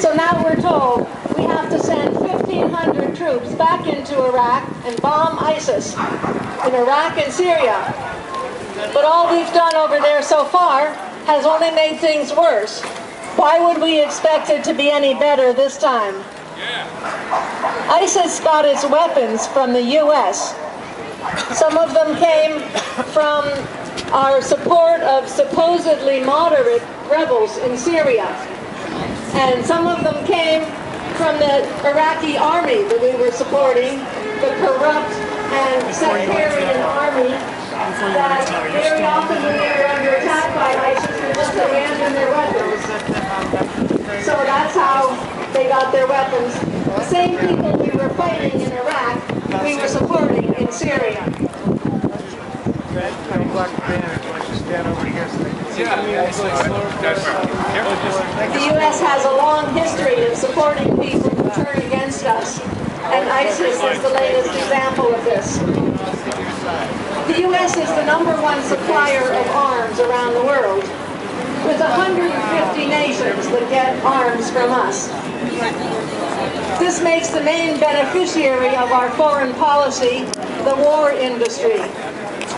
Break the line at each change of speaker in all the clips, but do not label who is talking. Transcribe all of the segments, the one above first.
So now we're told we have to send 1,500 troops back into Iraq and bomb ISIS in Iraq and Syria. But all we've done over there so far has only made things worse. Why would we expect it to be any better this time? ISIS got its weapons from the U.S. Some of them came from our support of supposedly moderate rebels in Syria. And some of them came from the Iraqi army that we were supporting, the corrupt and sectarian army that very often when they were under attack by ISIS, they just abandoned their weapons. So that's how they got their weapons. The same people we were fighting in Iraq, we were supporting in Syria. The U.S. has a long history of supporting people who turn against us, and ISIS is the latest example of this. The U.S. is the #1 supplier of arms around the world, with 150 nations that get arms from us. This makes the main beneficiary of our foreign policy the war industry,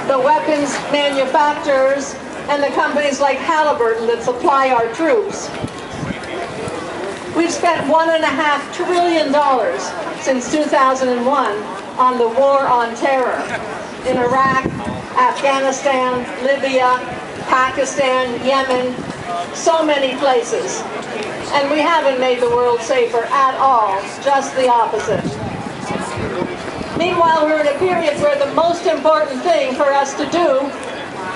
the weapons manufacturers, and the companies like Halliburton that supply our troops. We've spent $1.5 trillion since 2001 on the war on terror in Iraq, Afghanistan, Libya, Pakistan, Yemen, so many places. And we haven't made the world safer at all, just the opposite. Meanwhile, we're in a period where the most important thing for us to do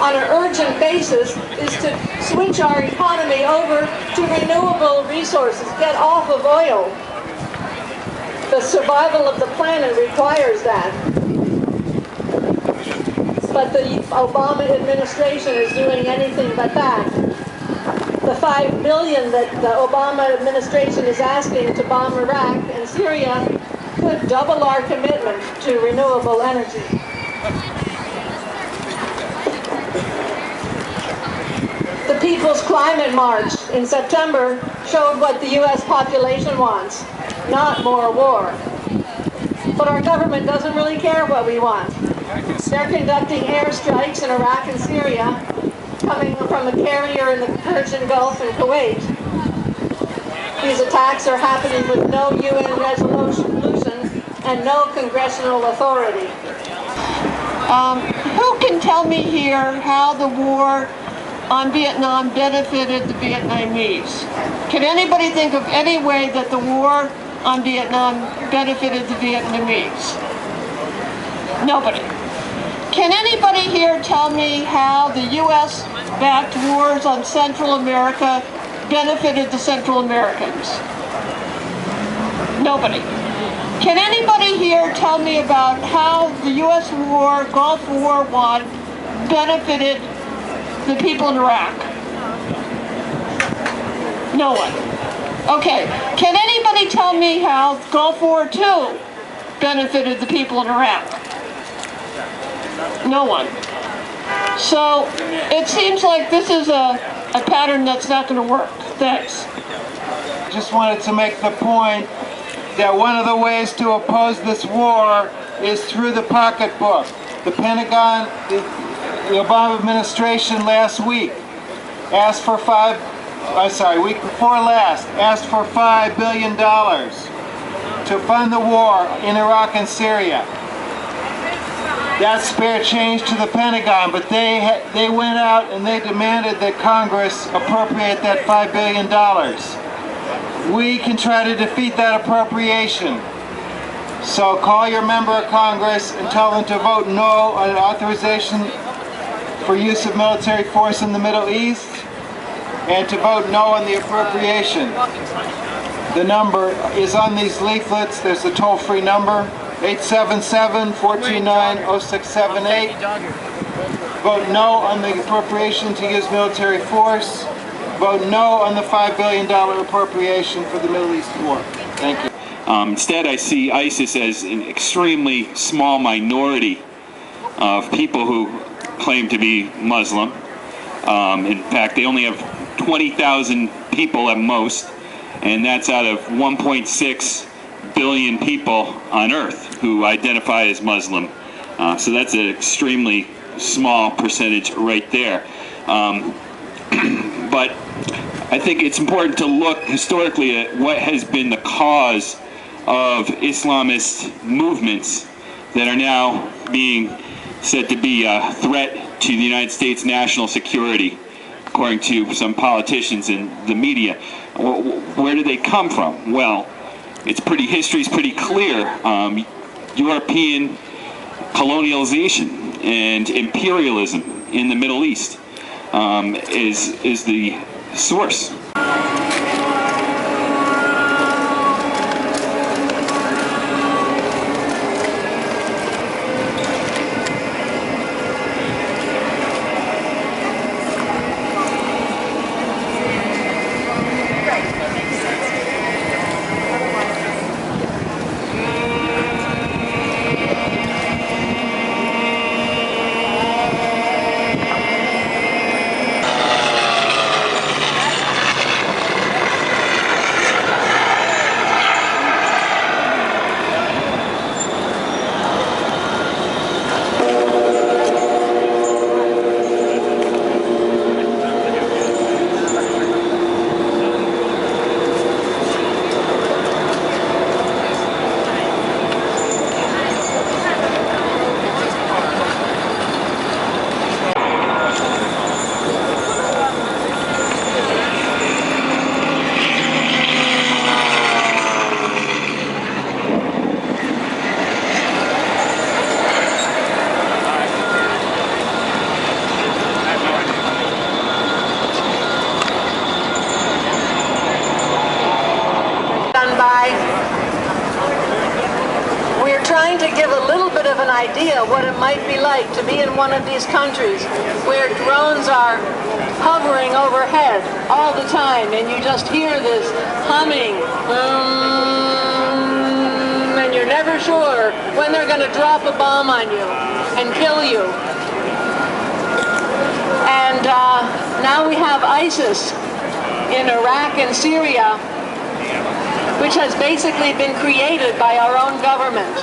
on an urgent basis is to switch our economy over to renewable resources, get off of oil. The survival of the planet requires that. But the Obama administration is doing anything but that. The $5 billion that the Obama administration is asking to bomb Iraq and Syria could double our commitment to renewable energy. The People's Climate March in September showed what the U.S. population wants, not more war. But our government doesn't really care what we want. They're conducting airstrikes in Iraq and Syria, coming from a carrier in the Persian Gulf and Kuwait. These attacks are happening with no UN resolution and no congressional authority. Who can tell me here how the war on Vietnam benefited the Vietnamese? Can anybody think of any way that the war on Vietnam benefited the Vietnamese? Nobody. Can anybody here tell me how the U.S.-backed wars on Central America benefited the Central Americans? Nobody. Can anybody here tell me about how the U.S. war, Gulf War I, benefited the people in Iraq? No one. Okay. Can anybody tell me how Gulf War II benefited the people in Iraq? No one. So it seems like this is a pattern that's not going to work. Thanks.
Just wanted to make the point that one of the ways to oppose this war is through the pocketbook. The Pentagon, the Obama administration last week asked for week before last, asked for $5 billion to fund the war in Iraq and Syria. That's spare change to the Pentagon, but they went out and they demanded that Congress appropriate that $5 billion. We can try to defeat that appropriation. So call your member of Congress and tell them to vote no on authorization for use of military force in the Middle East and to vote no on the appropriation. The number is on these leaflets. There's a toll-free number, 877-429-0678. Vote no on the appropriation to use military force. Vote no on the $5 billion appropriation for the Middle East war. Thank you.
Instead, I see ISIS as an extremely small minority of people who claim to be Muslim. In fact, they only have 20,000 people at most, and that's out of 1.6 billion people on Earth who identify as Muslim. So that's an extremely small percentage right there. But I think it's important to look historically at what has been the cause of Islamist movements that are now being said to be a threat to the United States national security, according to some politicians in the media. Where do they come from? Well, history's pretty clear. European colonialization and imperialism in the Middle East is the source.
We're trying to give a little bit of an idea what it might be like to be in one of these countries where drones are hovering overhead all the time and you just hear this humming, and you're never sure when they're going to drop a bomb on you and kill you. And now we have ISIS in Iraq and Syria, which has basically been created by our own government.